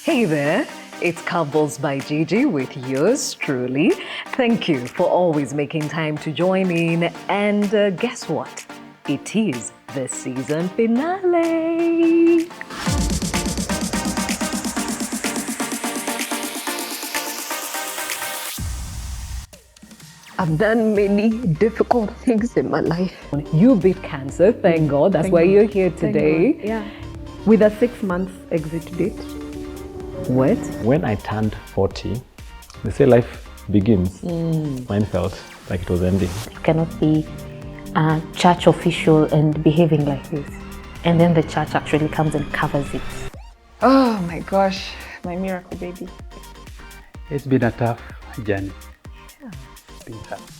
Hey there, it's Curveballs by Gigi with yours truly. Thank you for always making time to join in. And guess what? It is the season finale. I've done many difficult things in my life. You beat cancer, thank God. That's why you're here today. Yeah. With a 6 months exit date. What? When I turned 40, they say life begins. Mine felt like it was ending. You cannot be a church official and behaving like this. And then the church actually comes and covers it. Oh my gosh, my miracle baby. It's been a tough journey. It's been tough.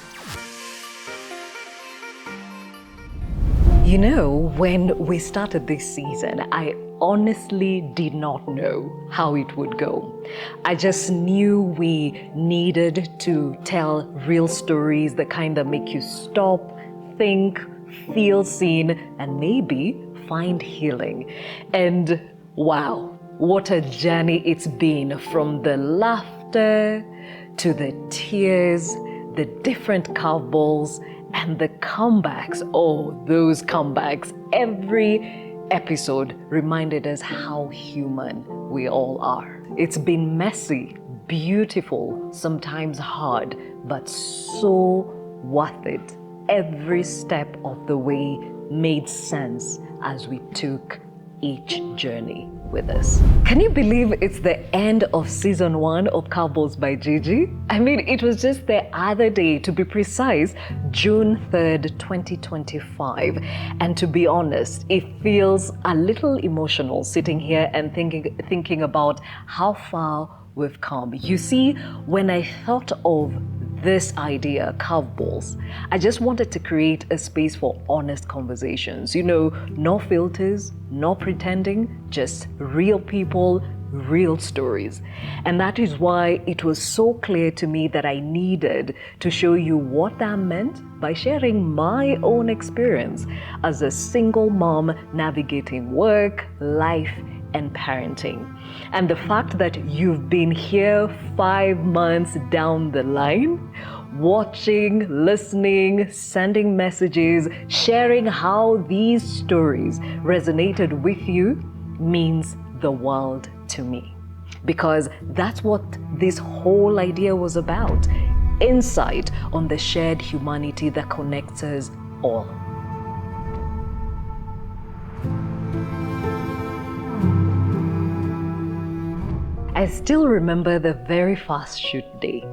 You know, when we started this season, I honestly did not know how it would go. I just knew we needed to tell real stories, the kind that make you stop, think, feel seen, and maybe find healing. And wow, what a journey it's been, from the laughter to the tears, the different curveballs, and the comebacks. Oh, those comebacks. Every episode reminded us how human we all are. It's been messy, beautiful, sometimes hard, but so worth it. Every step of the way made sense as we took each journey with us. Can you believe it's the end of season 1 of Curveballs by Gigi? I mean, it was just the other day, to be precise, June 3rd, 2025. And to be honest, it feels a little emotional sitting here and thinking about how far we've come. You see, when I thought of this idea, Curveballs, I just wanted to create a space for honest conversations. You know, no filters, no pretending, just real people, real stories. And that is why it was so clear to me that I needed to show you what that meant by sharing my own experience as a single mom navigating work, life, and parenting. And the fact that you've been here 5 months down the line, watching, listening, sending messages, sharing how these stories resonated with you means the world to me. Because that's what this whole idea was about. Insight on the shared humanity that connects us all. I still remember the very first shoot day.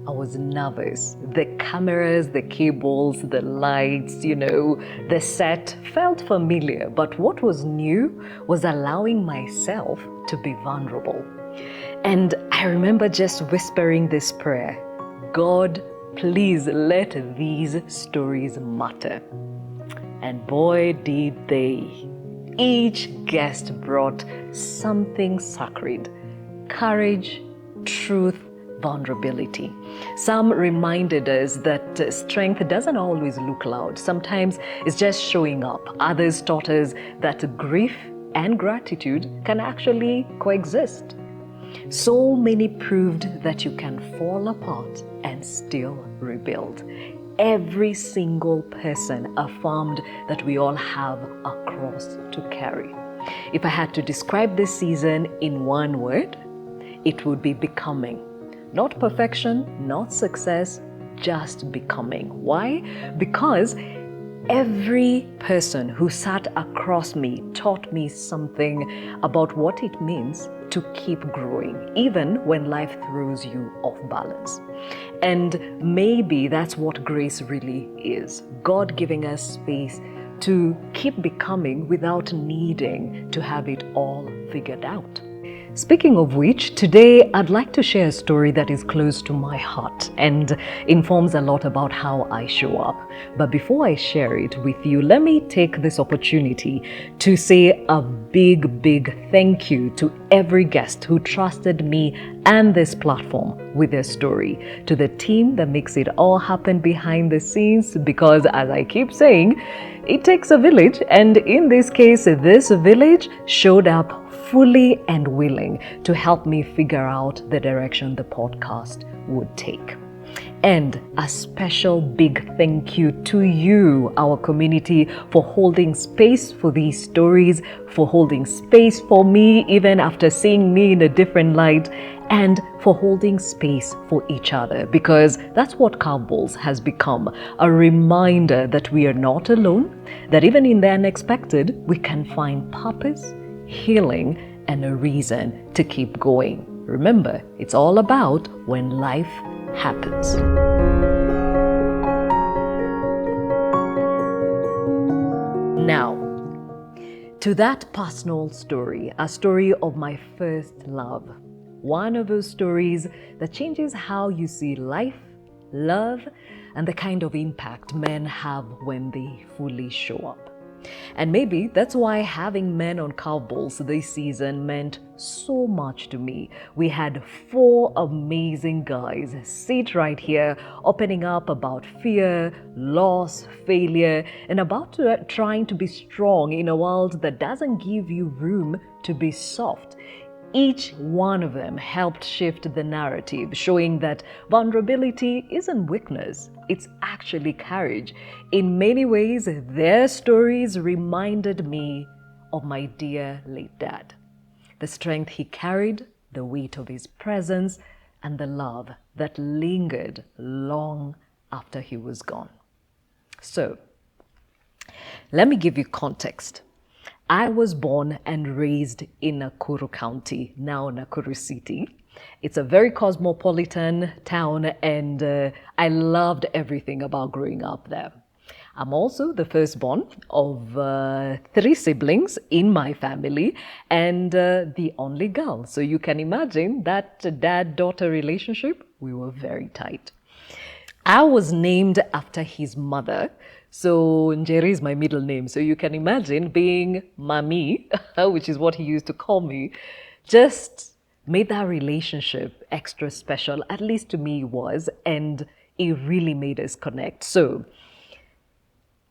I was nervous. The cameras, the cables, the lights, the set felt familiar. But what was new was allowing myself to be vulnerable. And I remember just whispering this prayer: God, please let these stories matter. And boy, did they. Each guest brought something sacred. Courage, truth, vulnerability. Some reminded us that strength doesn't always look loud. Sometimes it's just showing up. Others taught us that grief and gratitude can actually coexist. So many proved that you can fall apart and still rebuild. Every single person affirmed that we all have a cross to carry. If I had to describe this season in one word, it would be becoming. Not perfection, not success, just becoming. Why? Because every person who sat across me taught me something about what it means to keep growing, even when life throws you off balance. And maybe that's what grace really is. God giving us space to keep becoming without needing to have it all figured out. Speaking of which, today I'd like to share a story that is close to my heart and informs a lot about how I show up. But before I share it with you, let me take this opportunity to say a big thank you to every guest who trusted me and this platform with their story, to the team that makes it all happen behind the scenes, because as I keep saying, it takes a village, and in this case, this village showed up fully and willing to help me figure out the direction the podcast would take. And a special big thank you to you, our community, for holding space for these stories, for holding space for me even after seeing me in a different light, and for holding space for each other, because that's what Curveballs has become, a reminder that we are not alone, that even in the unexpected, we can find purpose, healing, and a reason to keep going. Remember, it's all about when life happens. Now, to that personal story, a story of my first love. One of those stories that changes how you see life, love, and the kind of impact men have when they fully show up. And maybe that's why having men on Curveballs this season meant so much to me. We had 4 amazing guys sit right here, opening up about fear, loss, failure, and about trying to be strong in a world that doesn't give you room to be soft. Each one of them helped shift the narrative, showing that vulnerability isn't weakness, it's actually courage. In many ways, their stories reminded me of my dear late dad. The strength he carried, the weight of his presence, and the love that lingered long after he was gone. So, let me give you context. I was born and raised in Nakuru County, now Nakuru City. It's a very cosmopolitan town, and I loved everything about growing up there. I'm also the firstborn of 3 siblings in my family, and the only girl. So you can imagine that dad-daughter relationship, we were very tight. I was named after his mother. So Njeri is my middle name. So you can imagine being Mami, which is what he used to call me, just made that relationship extra special. At least to me it was. And it really made us connect. So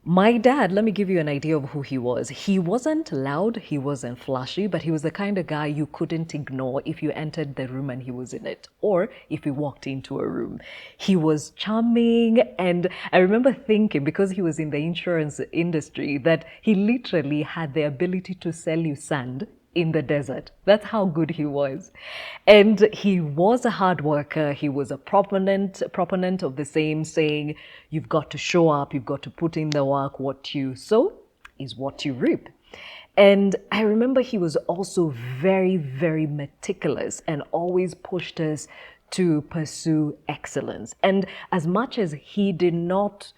my dad, let me give you an idea of who he was. He wasn't loud, he wasn't flashy, but he was the kind of guy you couldn't ignore if you entered the room and he was in it, or if you walked into a room. He was charming, and I remember thinking, because he was in the insurance industry, that he literally had the ability to sell you sand in the desert. That's how good he was. And he was a hard worker. He was a proponent of the same saying, you've got to show up, you've got to put in the work. What you sow is what you reap. And I remember he was also very, very meticulous and always pushed us to pursue excellence. And as much as he did not,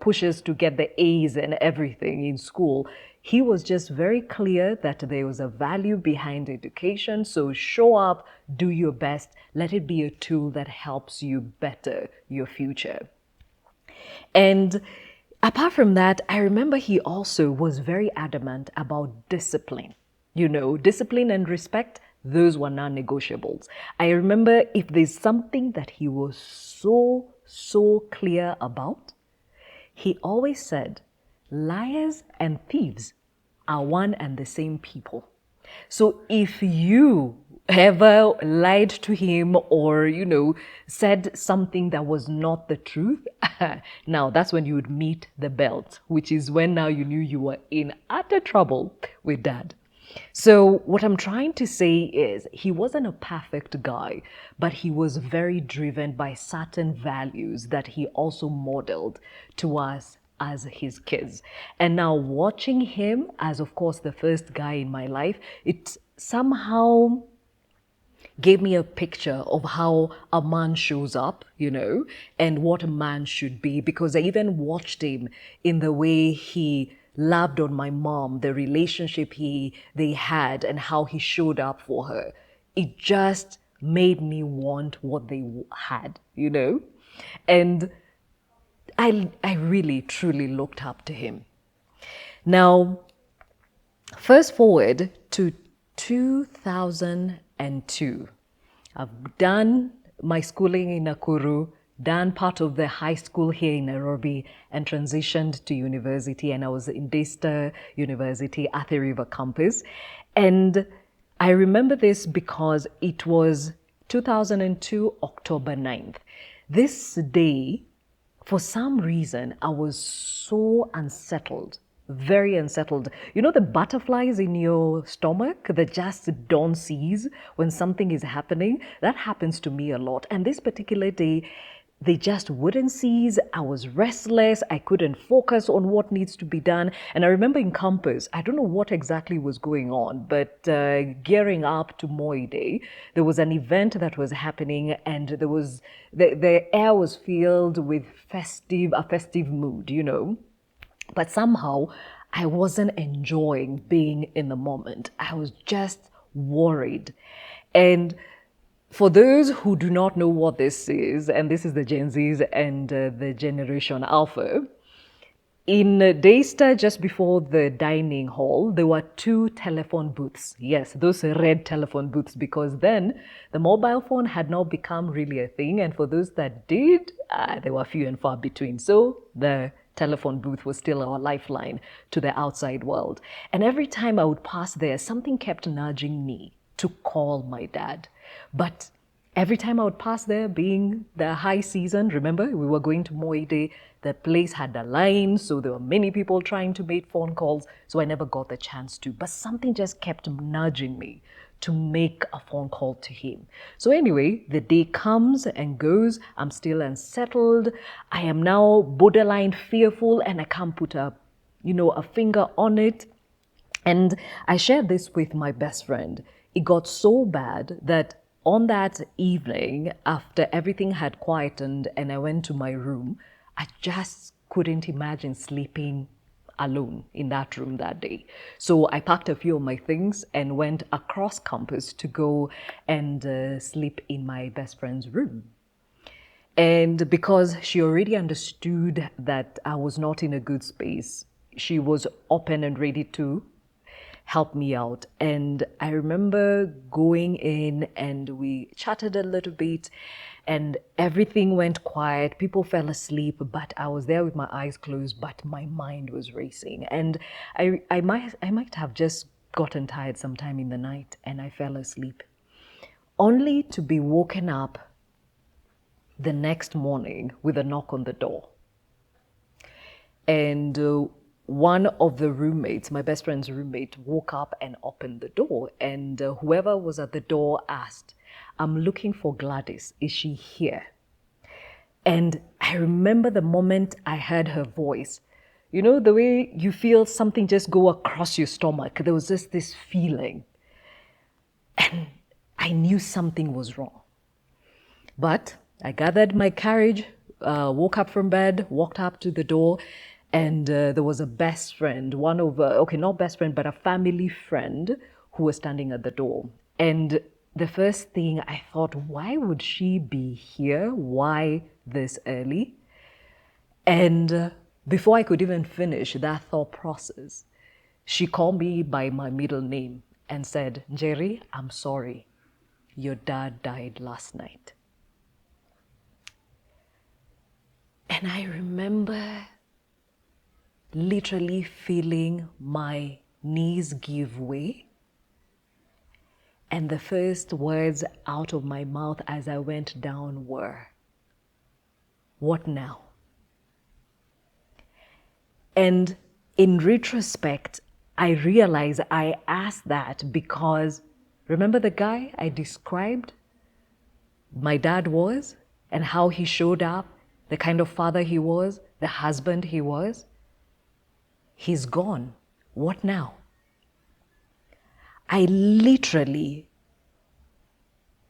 push us to get the A's and everything in school, he was just very clear that there was a value behind education. So show up, do your best, let it be a tool that helps you better your future. And apart from that, I remember he also was very adamant about discipline. Discipline and respect, those were non-negotiables. I remember if there's something that he was so clear about, he always said, liars and thieves are one and the same people. So if you ever lied to him or, said something that was not the truth, now that's when you would meet the belt, which is when now you knew you were in utter trouble with dad. So what I'm trying to say is he wasn't a perfect guy, but he was very driven by certain values that he also modeled to us as his kids. And now watching him as, of course, the first guy in my life, it somehow gave me a picture of how a man shows up, and what a man should be, because I even watched him in the way he loved on my mom, the relationship they had, and how he showed up for her. It just made me want what they had, And I really, truly looked up to him. Now, fast forward to 2002. I've done my schooling in Nakuru, done part of the high school here in Nairobi, and transitioned to university. And I was in Daystar University, Athi River campus. And I remember this because it was 2002, October 9th. This day, for some reason, I was so unsettled, very unsettled. You know the butterflies in your stomach that just don't cease when something is happening? That happens to me a lot. And this particular day, they just wouldn't cease. I was restless. I couldn't focus on what needs to be done. And I remember in campus, I don't know what exactly was going on, but gearing up to Moi Day, there was an event that was happening, and there was the air was filled with a festive mood, you know. But somehow I wasn't enjoying being in the moment. I was just worried. And for those who do not know what this is, and this is the Gen Zs and the Generation Alpha, in Daystar, just before the dining hall, there were 2 telephone booths. Yes, those red telephone booths, because then the mobile phone had not become really a thing. And for those that did, they were few and far between. So the telephone booth was still our lifeline to the outside world. And every time I would pass there, something kept nudging me to call my dad. But every time I would pass there, being the high season, remember, we were going to Moi Day, the place had a line, so there were many people trying to make phone calls, so I never got the chance to. But something just kept nudging me to make a phone call to him. So anyway, the day comes and goes. I'm still unsettled. I am now borderline fearful, and I can't put a finger on it. And I shared this with my best friend. It got so bad that on that evening, after everything had quietened and I went to my room, I just couldn't imagine sleeping alone in that room that day. So I packed a few of my things and went across campus to go and sleep in my best friend's room. And because she already understood that I was not in a good space, she was open and ready to help me out. And I remember going in and we chatted a little bit and everything went quiet. People fell asleep, but I was there with my eyes closed, but my mind was racing. And I might have just gotten tired sometime in the night and I fell asleep, only to be woken up the next morning with a knock on the door. And one of the roommates, my best friend's roommate, woke up and opened the door. And whoever was at the door asked, "I'm looking for Gladys. Is she here?" And I remember the moment I heard her voice. You know, the way you feel something just go across your stomach. There was just this feeling. And I knew something was wrong. But I gathered my courage, woke up from bed, walked up to the door, and there was a best friend, not best friend, but a family friend who was standing at the door. And the first thing I thought, why would she be here? Why this early? And before I could even finish that thought process, she called me by my middle name and said, "Jerry, I'm sorry. Your dad died last night." And I remember literally feeling my knees give way. And the first words out of my mouth as I went down were, "What now?" And in retrospect, I realize I asked that because remember the guy I described my dad was and how he showed up, the kind of father he was, the husband he was? He's gone. What now? I literally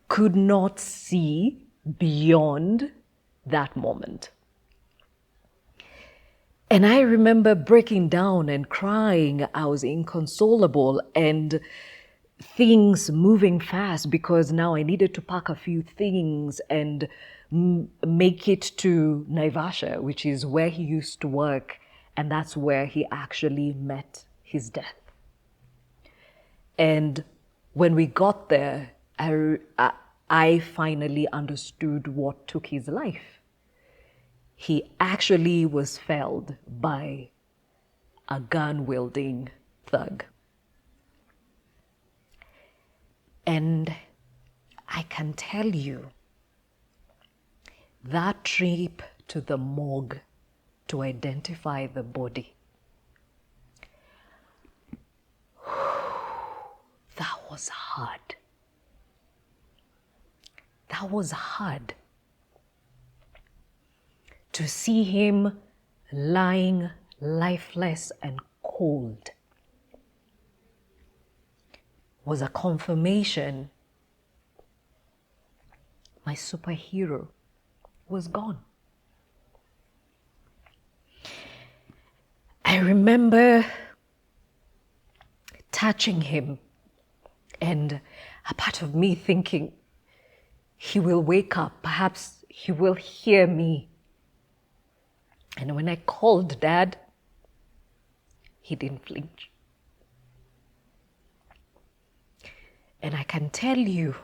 could not see beyond that moment. And I remember breaking down and crying. I was inconsolable and things moving fast because now I needed to pack a few things and make it to Naivasha, which is where he used to work. And that's where he actually met his death. And when we got there, I finally understood what took his life. He actually was felled by a gun-wielding thug. And I can tell you, that trip to the morgue to identify the body, that was hard. That was hard. To see him lying lifeless and cold was a confirmation my superhero was gone. I remember touching him and a part of me thinking, he will wake up, perhaps he will hear me. And when I called Dad, he didn't flinch. And I can tell you,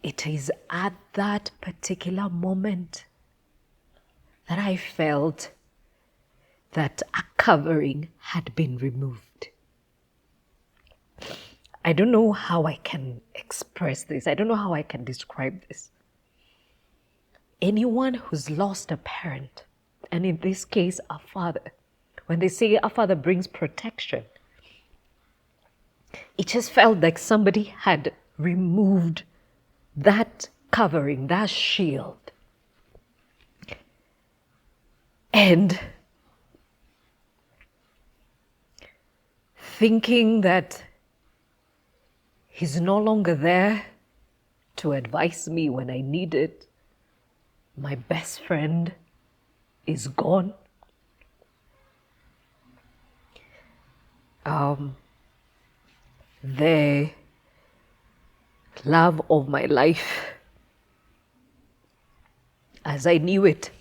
it is at that particular moment that I felt that a covering had been removed. I don't know how I can express this. I don't know how I can describe this. Anyone who's lost a parent, and in this case, a father, when they say a father brings protection, it just felt like somebody had removed that covering, that shield. And thinking that he's no longer there to advise me when I need it, my best friend is gone. The love of my life, as I knew it,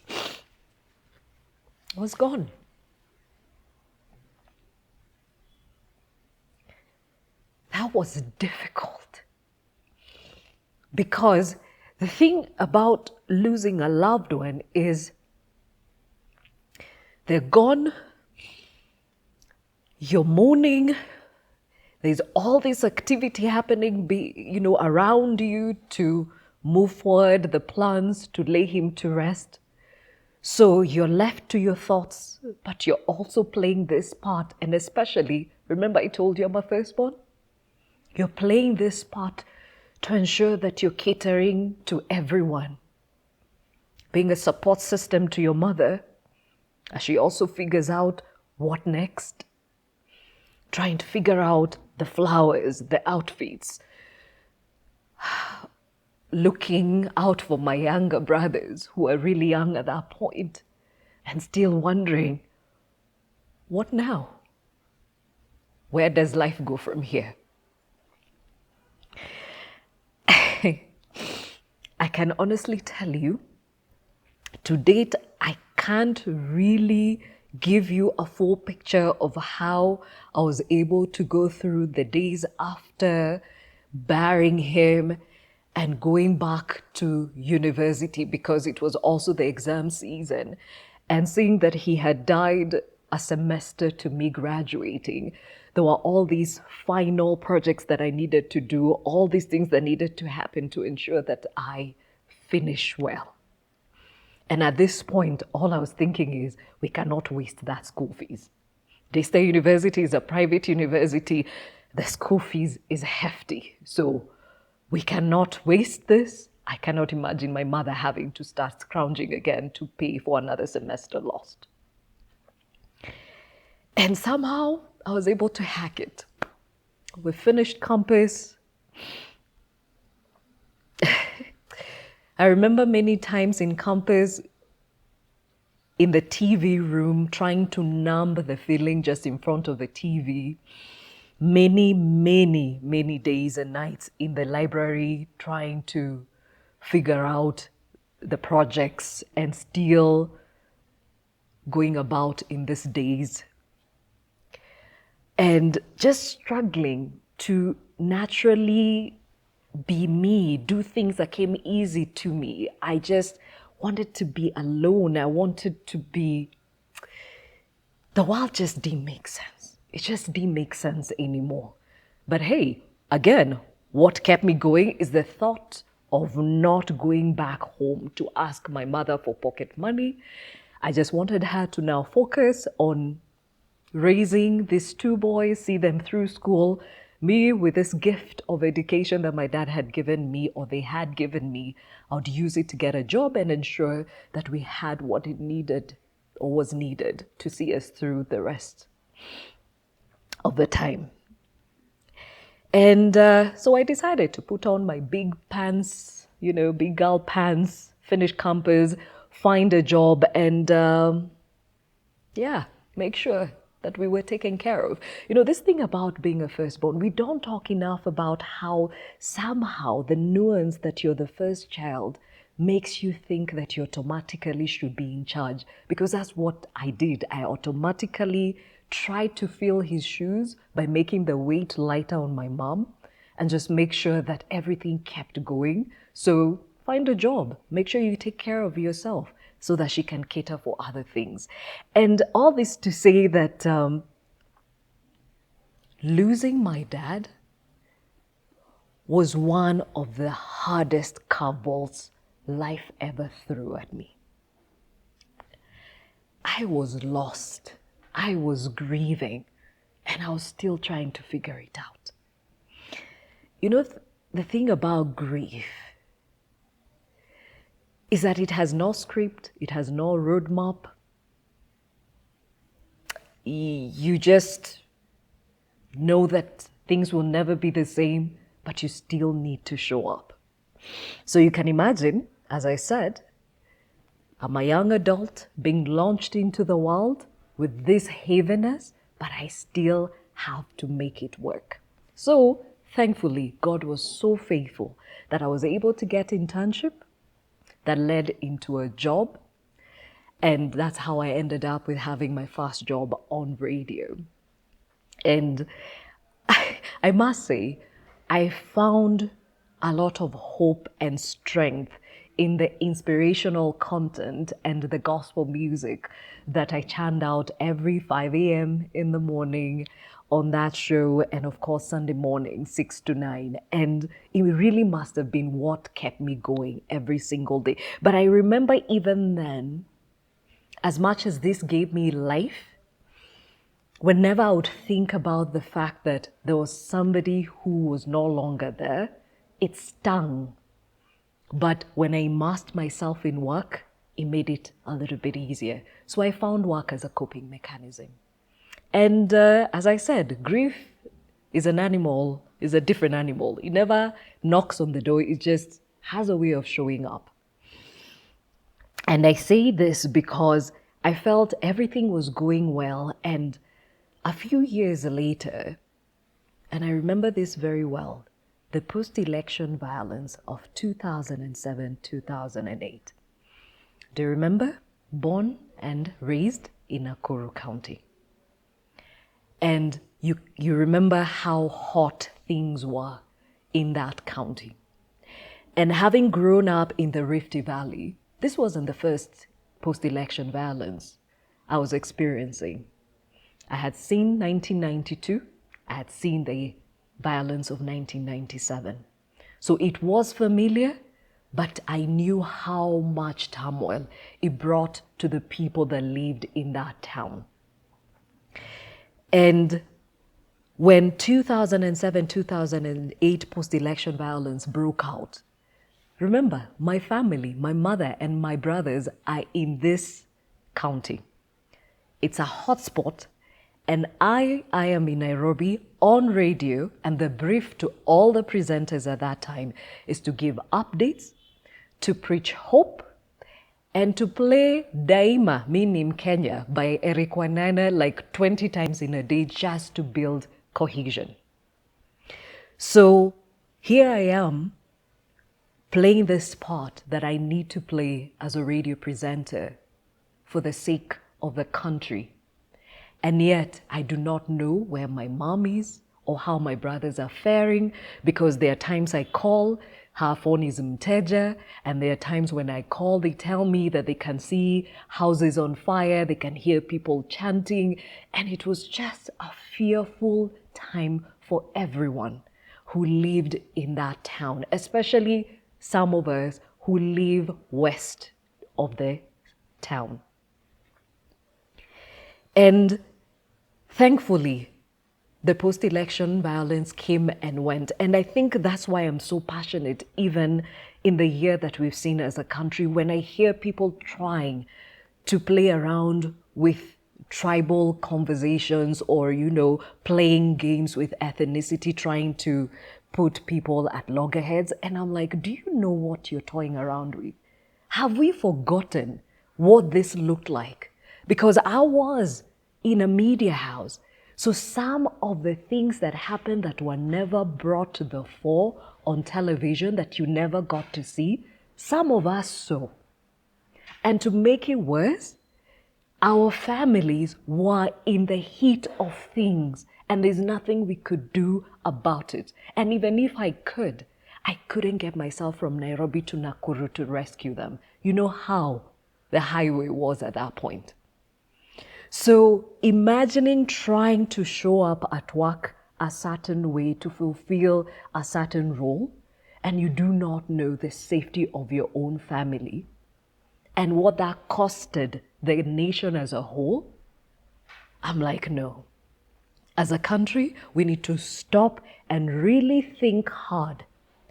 was gone. That was difficult. Because the thing about losing a loved one is they're gone, you're mourning, there's all this activity happening, around you to move forward the plans to lay him to rest. So you're left to your thoughts, but you're also playing this part. And especially, remember I told you I'm a firstborn? You're playing this part to ensure that you're catering to everyone. Being a support system to your mother, as she also figures out what next. Trying to figure out the flowers, the outfits. Looking out for my younger brothers who are really young at that point and still wondering, what now? Where does life go from here? I can honestly tell you, to date, I can't really give you a full picture of how I was able to go through the days after burying him and going back to university, because it was also the exam season, and seeing that he had died a semester to me graduating. There were all these final projects that I needed to do, all these things that needed to happen to ensure that I finish well. And at this point, all I was thinking is, we cannot waste that school fees. Daystar University is a private university. The school fees is hefty. So we cannot waste this. I cannot imagine my mother having to start scrounging again to pay for another semester lost. And somehow I was able to hack it. We finished campus. I remember many times in campus, in the TV room, trying to numb the feeling just in front of the TV. Many, many, many days and nights in the library trying to figure out the projects and still going about in these days. And just struggling to naturally be me, do things that came easy to me. I just wanted to be alone. I wanted to be... The world just didn't make sense. It just didn't make sense anymore. But hey, again, what kept me going is the thought of not going back home to ask my mother for pocket money. I just wanted her to now focus on raising these two boys, see them through school, me with this gift of education that my dad had given me, or they had given me. I would use it to get a job and ensure that we had what it needed or was needed to see us through the rest of the time. And so I decided to put on my big pants, big girl pants, finish campus, find a job, and make sure that we were taken care of. This thing about being a firstborn, we don't talk enough about how somehow the nuance that you're the first child makes you think that you automatically should be in charge. Because that's what I did. I automatically tried to fill his shoes by making the weight lighter on my mom and just make sure that everything kept going. So find a job, make sure you take care of yourself so that she can cater for other things. And all this to say that losing my dad was one of the hardest curveballs life ever threw at me. I was lost. I was grieving, and I was still trying to figure it out. The thing about grief is that it has no script, it has no roadmap. You just know that things will never be the same, but you still need to show up. So you can imagine, as I said, I'm a young adult being launched into the world with this heaviness, but I still have to make it work. So thankfully, God was so faithful that I was able to get internship that led into a job. And that's how I ended up with having my first job on radio. And I must say, I found a lot of hope and strength in the inspirational content and the gospel music that I churned out every 5 a.m. in the morning on that show, and of course Sunday morning 6 to 9. And it really must have been what kept me going every single day. But I remember even then, as much as this gave me life, whenever I would think about the fact that there was somebody who was no longer there, it stung. But when I immersed myself in work, it made it a little bit easier. So I found work as a coping mechanism. And as I said, grief is a different animal. It never knocks on the door, it just has a way of showing up. And I say this because I felt everything was going well, and a few years later, and I remember this very well, the post-election violence of 2007-2008. Do you remember? Born and raised in Nakuru County. And you remember how hot things were in that county. And having grown up in the Rift Valley, this wasn't the first post-election violence I was experiencing. I had seen 1992, I had seen the violence of 1997. So it was familiar, but I knew how much turmoil it brought to the people that lived in that town. And when 2007-2008 post-election violence broke out, remember, my family, my mother and my brothers are in this county. It's a hotspot. And I am in Nairobi on radio, and the brief to all the presenters at that time is to give updates, to preach hope, and to play Daima, meaning Kenya, by Eric Wanana like 20 times in a day just to build cohesion. So here I am playing this part that I need to play as a radio presenter for the sake of the country. And yet, I do not know where my mom is or how my brothers are faring, because there are times I call, her phone is mteja, and there are times when I call, they tell me that they can see houses on fire, they can hear people chanting, and it was just a fearful time for everyone who lived in that town, especially some of us who live west of the town. And thankfully, the post-election violence came and went. And I think that's why I'm so passionate, even in the year that we've seen as a country, when I hear people trying to play around with tribal conversations or, playing games with ethnicity, trying to put people at loggerheads. And I'm like, do you know what you're toying around with? Have we forgotten what this looked like? Because I was in a media house. So some of the things that happened that were never brought to the fore on television, that you never got to see, some of us saw. And to make it worse, our families were in the heat of things and there's nothing we could do about it. And even if I couldn't get myself from Nairobi to Nakuru to rescue them. You know how the highway was at that point. So imagining trying to show up at work a certain way to fulfill a certain role, and you do not know the safety of your own family and what that costed the nation as a whole, I'm like, no. As a country, we need to stop and really think hard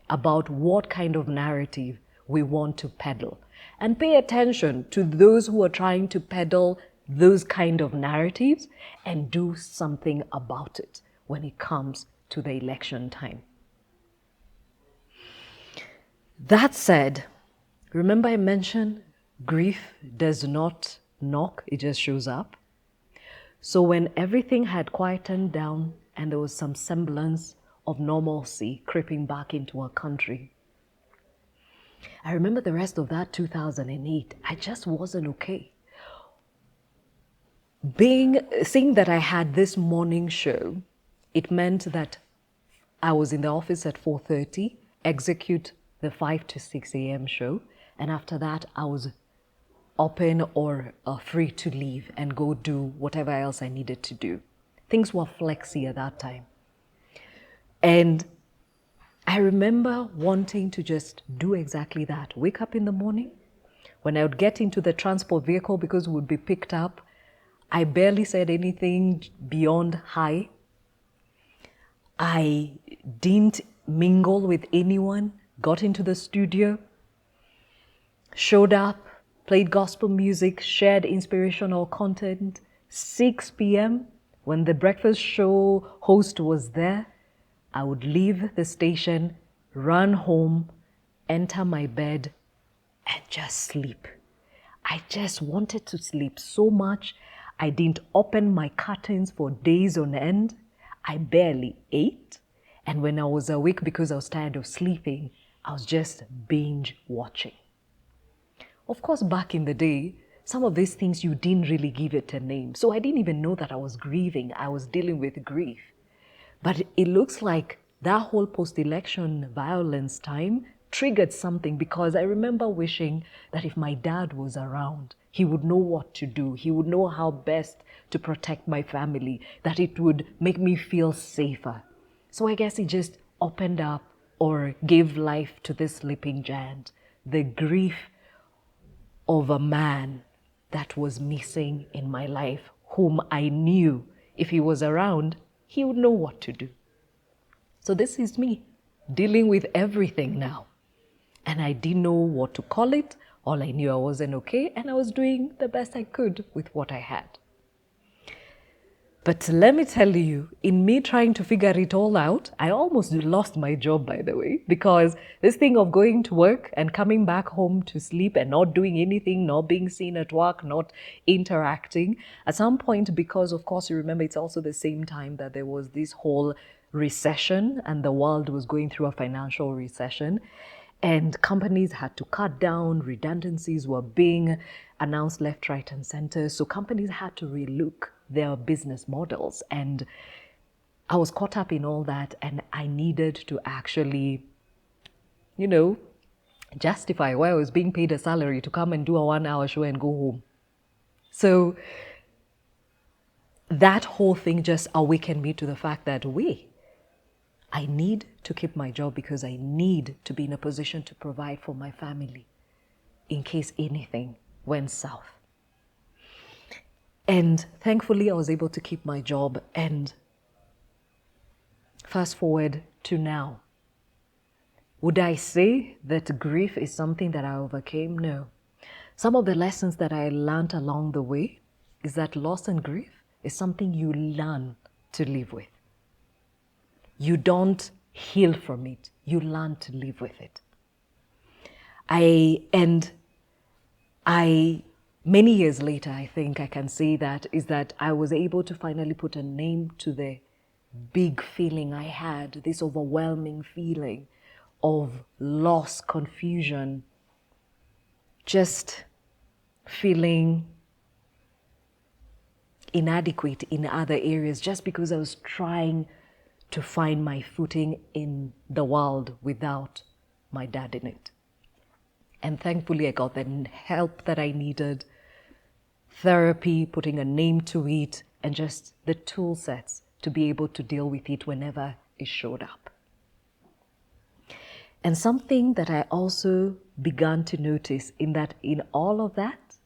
about what kind of narrative we want to peddle. And pay attention to those who are trying to peddle those kind of narratives and do something about it when it comes to the election time. That said, remember I mentioned grief does not knock, it just shows up. So when everything had quietened down and there was some semblance of normalcy creeping back into our country, I remember the rest of that 2008, I just wasn't okay. Seeing that I had this morning show, it meant that I was in the office at 4:30, execute the 5 to 6 a.m. show, and after that I was open or free to leave and go do whatever else I needed to do. Things were flexy at that time. And I remember wanting to just do exactly that. Wake up in the morning. When I would get into the transport vehicle because we would be picked up, I barely said anything beyond hi. I didn't mingle with anyone, got into the studio, showed up, played gospel music, shared inspirational content. 6 p.m., when the breakfast show host was there, I would leave the station, run home, enter my bed, and just sleep. I just wanted to sleep so much. I didn't open my curtains for days on end. I barely ate. And when I was awake because I was tired of sleeping, I was just binge watching. Of course, back in the day, some of these things you didn't really give it a name. So I didn't even know that I was grieving. I was dealing with grief. But it looks like that whole post-election violence time triggered something, because I remember wishing that if my dad was around, he would know what to do. He would know how best to protect my family, that it would make me feel safer. So I guess it just opened up or gave life to this sleeping giant, the grief of a man that was missing in my life, whom I knew if he was around, he would know what to do. So this is me dealing with everything now. And I didn't know what to call it. All I knew I wasn't okay, and I was doing the best I could with what I had. But let me tell you, in me trying to figure it all out, I almost lost my job, by the way, because this thing of going to work and coming back home to sleep and not doing anything, not being seen at work, not interacting, at some point, because of course you remember it's also the same time that there was this whole recession and the world was going through a financial recession, and companies had to cut down, redundancies were being announced left, right, and center. So companies had to relook their business models. And I was caught up in all that, and I needed to actually, justify why I was being paid a salary to come and do a 1-hour show and go home. So that whole thing just awakened me to the fact that, I need to keep my job because I need to be in a position to provide for my family in case anything went south. And thankfully, I was able to keep my job. And fast forward to now. Would I say that grief is something that I overcame? No. Some of the lessons that I learned along the way is that loss and grief is something you learn to live with. You don't heal from it. You learn to live with it. Many years later, I think I can say that I was able to finally put a name to the big feeling I had, this overwhelming feeling of loss, confusion, just feeling inadequate in other areas just because I was trying to find my footing in the world without my dad in it. And thankfully, I got the help that I needed, therapy, putting a name to it, and just the tool sets to be able to deal with it whenever it showed up. And something that I also began to notice in all of that,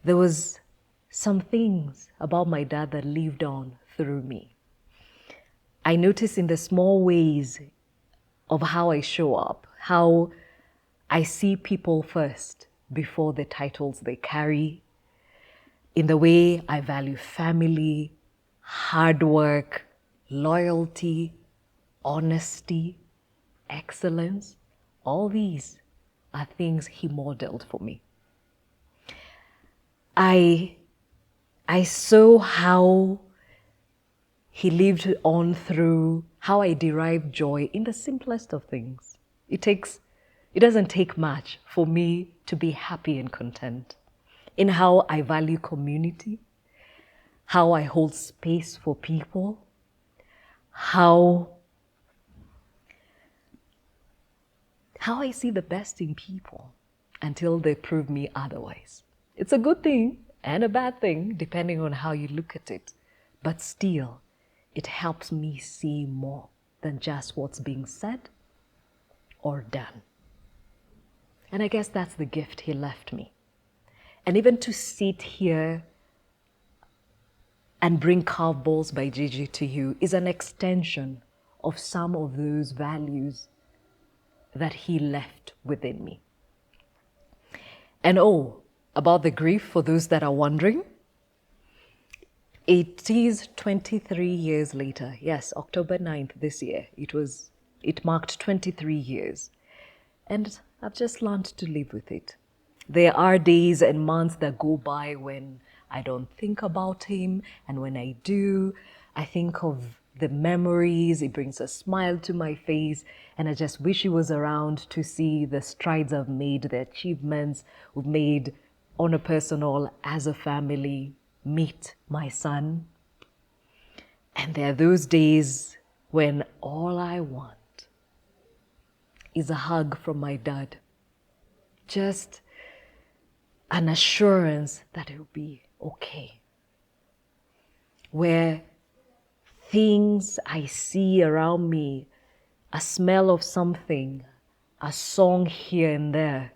there was some things about my dad that lived on through me. I notice in the small ways of how I show up, how I see people first before the titles they carry, in the way I value family, hard work, loyalty, honesty, excellence. All these are things he modeled for me. I saw how he lived on through how I derive joy in the simplest of things. It doesn't take much for me to be happy and content. In how I value community, how I hold space for people, how I see the best in people until they prove me otherwise. It's a good thing and a bad thing, depending on how you look at it. But still, it helps me see more than just what's being said or done. And I guess that's the gift he left me. And even to sit here and bring Curveballs by Gigi to you is an extension of some of those values that he left within me. And about the grief, for those that are wondering, it is 23 years later. Yes, October 9th this year. It marked 23 years. And I've just learned to live with it. There are days and months that go by when I don't think about him. And when I do, I think of the memories. It brings a smile to my face. And I just wish he was around to see the strides I've made, the achievements we've made on a personal, as a family, meet my son. And there are those days when all I want is a hug from my dad. Just an assurance that it will be okay. Where things I see around me, a smell of something, a song here and there,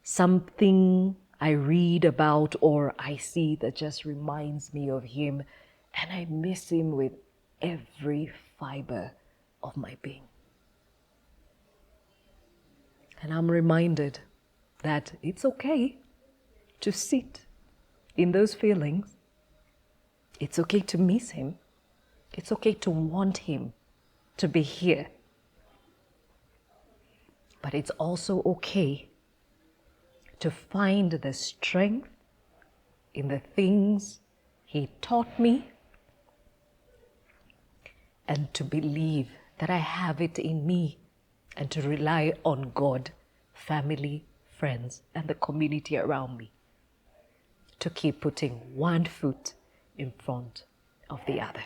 something I read about or I see that just reminds me of him, and I miss him with every fiber of my being. And I'm reminded that it's okay to sit in those feelings. It's okay to miss him. It's okay to want him to be here. But it's also okay to find the strength in the things he taught me and to believe that I have it in me and to rely on God, family, friends, and the community around me to keep putting one foot in front of the other.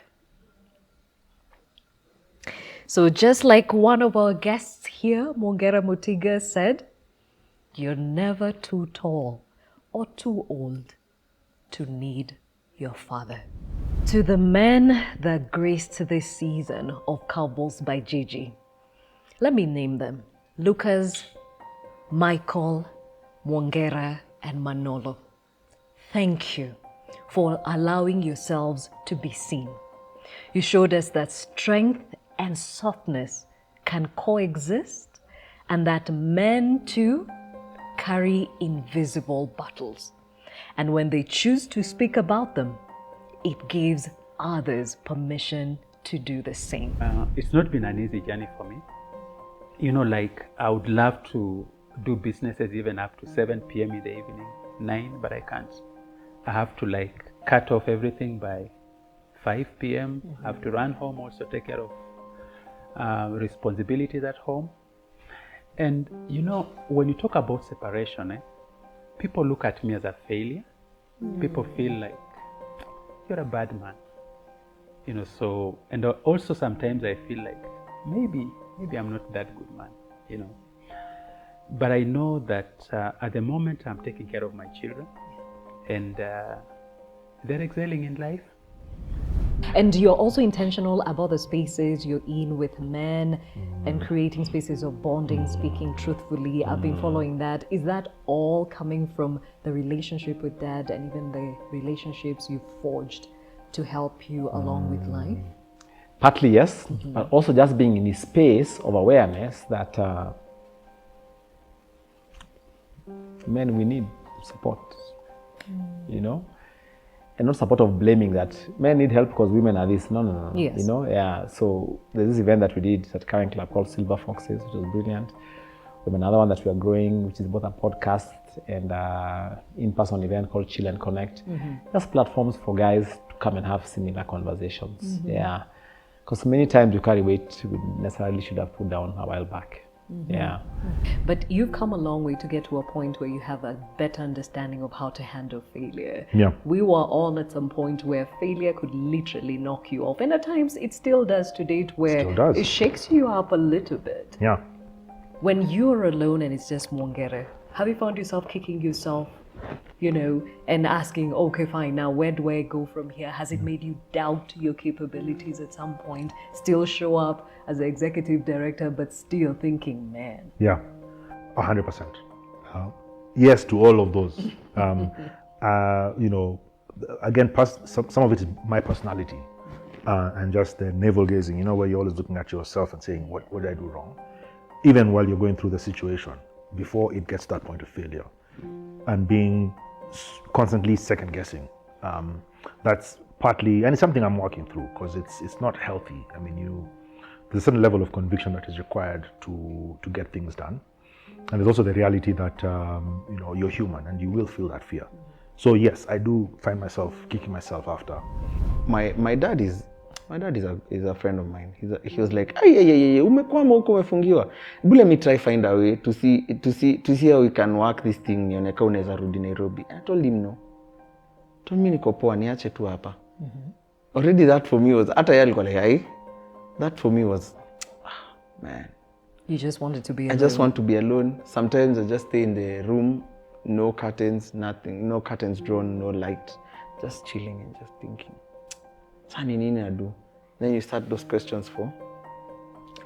So just like one of our guests here, Mongera Mutiga, said, you're never too tall or too old to need your father. To the men that graced this season of Curveballs by Gigi, let me name them: Lucas, Michael, Mwongera, and Manolo. Thank you for allowing yourselves to be seen. You showed us that strength and softness can coexist, and that men too carry invisible battles. And when they choose to speak about them, it gives others permission to do the same. It's not been an easy journey for me. Like I would love to do businesses even up to 7 p.m. in the evening, 9, but I can't. I have to cut off everything by 5 p.m. I have to run home, also take care of responsibilities at home. And when you talk about separation, people look at me as a failure. People feel like you're a bad man. So, and also sometimes I feel like maybe I'm not that good man, But I know that at the moment I'm taking care of my children, and they're excelling in life. And you're also intentional about the spaces you're in with men and creating spaces of bonding, speaking truthfully. I've been following that. Is that all coming from the relationship with Dad and even the relationships you've forged to help you along with life? Partly yes, but also just being in a space of awareness that men, we need support, and not support of blaming that men need help because women are this. No. Yes. Yeah. So there's this event that we did at Current Club called Silver Foxes, which was brilliant. We have another one that we are growing, which is both a podcast and in-person event called Chill and Connect. Just platforms for guys to come and have similar conversations. Yeah. Because many times you carry weight we necessarily should have put down a while back. Yeah. But you've come a long way to get to a point where you have a better understanding of how to handle failure. Yeah. We were all at some point where failure could literally knock you off. And at times it still does to date, where Still does. it shakes you up a little bit. Yeah. When you're alone and it's just Mwongere, have you found yourself kicking yourself, and asking, okay, fine, now where do I go from here? Has it made you doubt your capabilities at some point? Still show up as an executive director, but still thinking, man. Yeah, 100%. Yes to all of those. Again, some of it is my personality and just the navel gazing, where you're always looking at yourself and saying, what did I do wrong? Even while you're going through the situation, before it gets to that point of failure, and being constantly second guessing. That's partly, and it's something I'm working through because it's not healthy. I mean, there's a certain level of conviction that is required to get things done. And there's also the reality that, you're human and you will feel that fear. So yes, I do find myself kicking myself after. My dad is a friend of mine. He was like, "Ay, umekwama huko umefungiwa. Let me try find a way to see how we can work this thing. Nione kama unaweza rudi Nairobi." I told him no. Told me niko poa, niache tu hapa. Already that for me was, hata yeye alikuwa like, that for me was, man. You just wanted to be alone. I just want to be alone. Sometimes I just stay in the room, no curtains, nothing, no curtains drawn, no light, just chilling and just thinking. Sani nini I do? Then you start those questions for,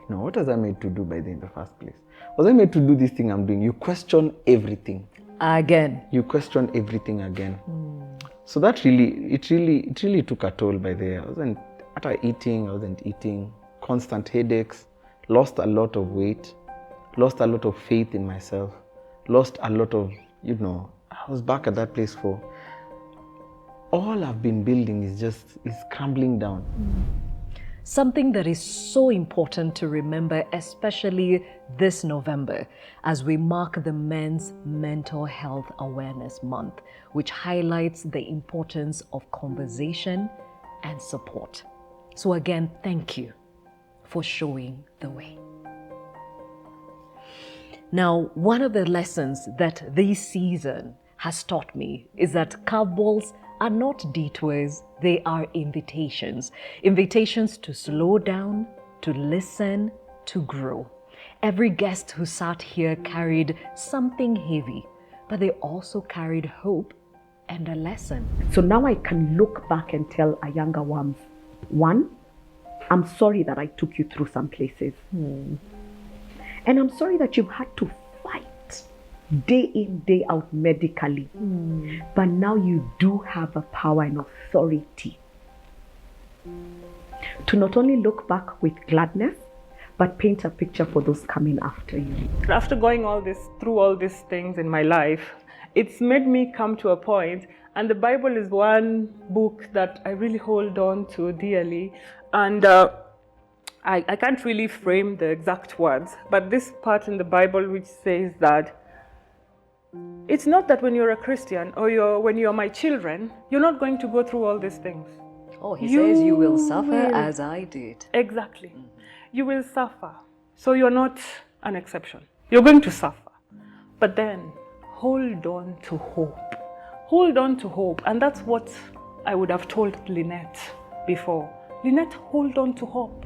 what was I made to do by in the first place? Was I made to do this thing I'm doing? You question everything. Again. You question everything again. So that it really took a toll by there. I wasn't eating, constant headaches, lost a lot of weight, lost a lot of faith in myself, lost a lot of, I was back at that place for, all I've been building is crumbling down. Something that is so important to remember, especially this November, as we mark the Men's Mental Health Awareness Month, which highlights the importance of conversation and support. So again, thank you for showing the way. Now, one of the lessons that this season has taught me is that curveballs are not detours, they are invitations. Invitations to slow down, to listen, to grow. Every guest who sat here carried something heavy, but they also carried hope and a lesson. So now I can look back and tell a younger one, I'm sorry that I took you through some places. And I'm sorry that you've had to fight day in, day out medically. But now you do have a power and authority to not only look back with gladness, but paint a picture for those coming after you. After going through all these things in my life, it's made me come to a point, and the Bible is one book that I really hold on to dearly. And I can't really frame the exact words, but this part in the Bible which says that it's not that when you're a Christian or when you're my children, you're not going to go through all these things. Oh, he says you will suffer as I did. Exactly. You will suffer. So you're not an exception. You're going to suffer. But then hold on to hope. Hold on to hope. And that's what I would have told Lynette before. Lynette, hold on to hope.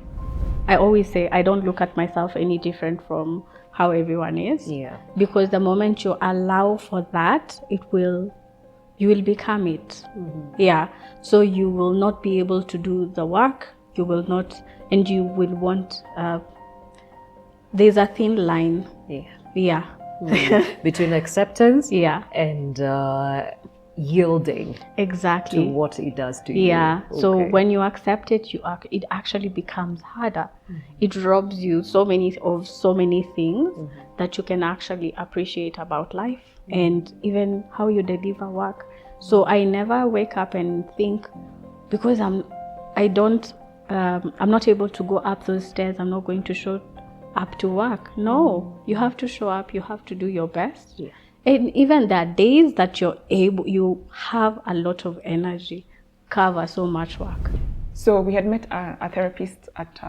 I always say I don't look at myself any different from how everyone is. Yeah. Because the moment you allow for that, you will become it. Yeah. So you will not be able to do the work. You will not, and you will want, there's a thin line. Yeah. Between acceptance Yeah. and yielding Exactly. to what it does to you. Yeah. So Okay. when you accept it, it actually becomes harder. It robs you so many things that you can actually appreciate about life and even how you deliver work. So I never wake up and think, because I'm not able to go up those stairs, I'm not going to show up to work. No, you have to show up, you have to do your best. Yeah. And even the days that you have a lot of energy, cover so much work. So we had met a therapist at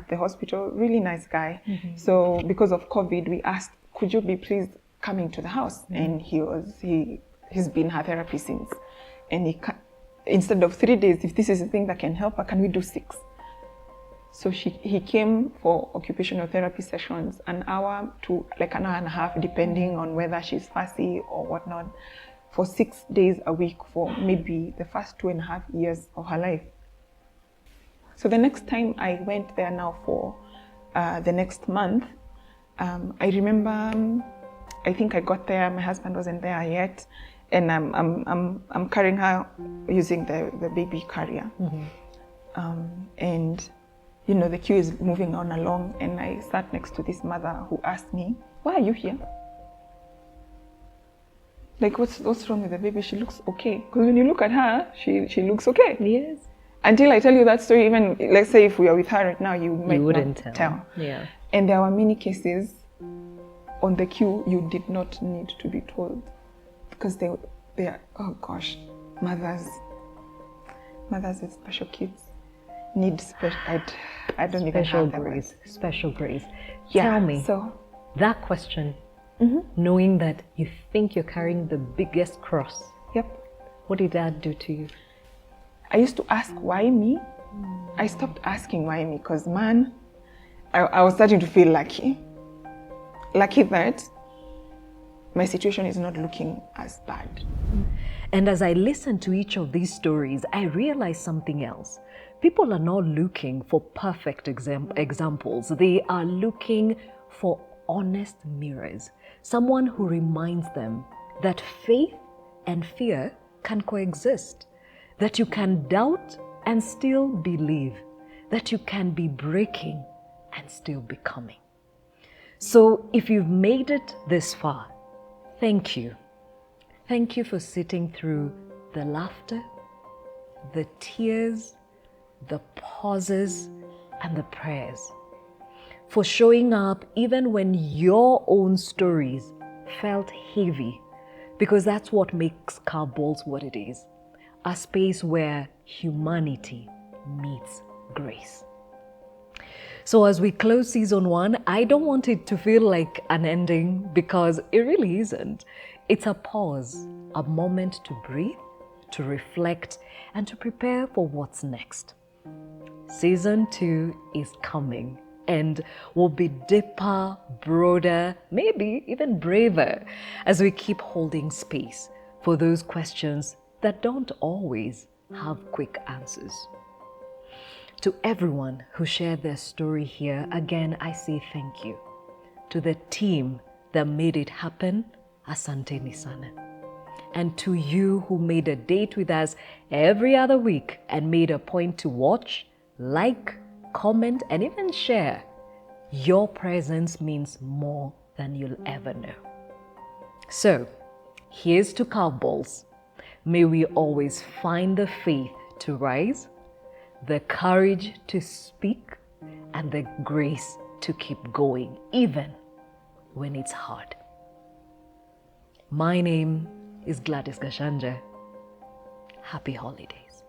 the hospital, really nice guy. So because of COVID, we asked, could you be please coming to the house? And he's been her therapist since. And instead of 3 days, if this is a thing that can help her, can we do 6? So he came for occupational therapy sessions, an hour to like an hour and a half, depending on whether she's fussy or whatnot, for 6 days a week for maybe the first 2.5 years of her life. So the next time I went there now for the next month, I remember, I think I got there, my husband wasn't there yet, and I'm carrying her using the baby carrier. And you know, the queue is moving on along, and I sat next to this mother who asked me, why are you here? Like, what's wrong with the baby? She looks okay. Because when you look at her, she looks okay. Yes. Until I tell you that story, even let's say if we are with her right now, you wouldn't not tell. Yeah. And there were many cases on the queue you did not need to be told, because they are, oh gosh, mothers with special kids need special. I don't even have the words. Special grace. Yeah. Tell me, So that question, knowing that you think you're carrying the biggest cross, yep. what did that do to you? I used to ask, why me? I stopped asking why me, because man, I was starting to feel lucky that my situation is not looking as bad. And as I listen to each of these stories, I realize something else. People are not looking for perfect examples. They are looking for honest mirrors. Someone who reminds them that faith and fear can coexist. That you can doubt and still believe. That you can be breaking and still becoming. So if you've made it this far, thank you. Thank you for sitting through the laughter, the tears, the pauses, and the prayers. For showing up even when your own stories felt heavy, because that's what makes Curveballs what it is. A space where humanity meets grace. So as we close season 1, I don't want it to feel like an ending, because it really isn't. It's a pause, a moment to breathe, to reflect, and to prepare for what's next. Season 2 is coming and will be deeper, broader, maybe even braver as we keep holding space for those questions that don't always have quick answers. To everyone who shared their story here, again, I say thank you. To the team that made it happen, asanteni sana. And to you who made a date with us every other week and made a point to watch, like, comment, and even share, your presence means more than you'll ever know. So, here's to Curveballs. May we always find the faith to rise, the courage to speak, and the grace to keep going, even when it's hard. My name is Gladys Gachanja. Happy holidays.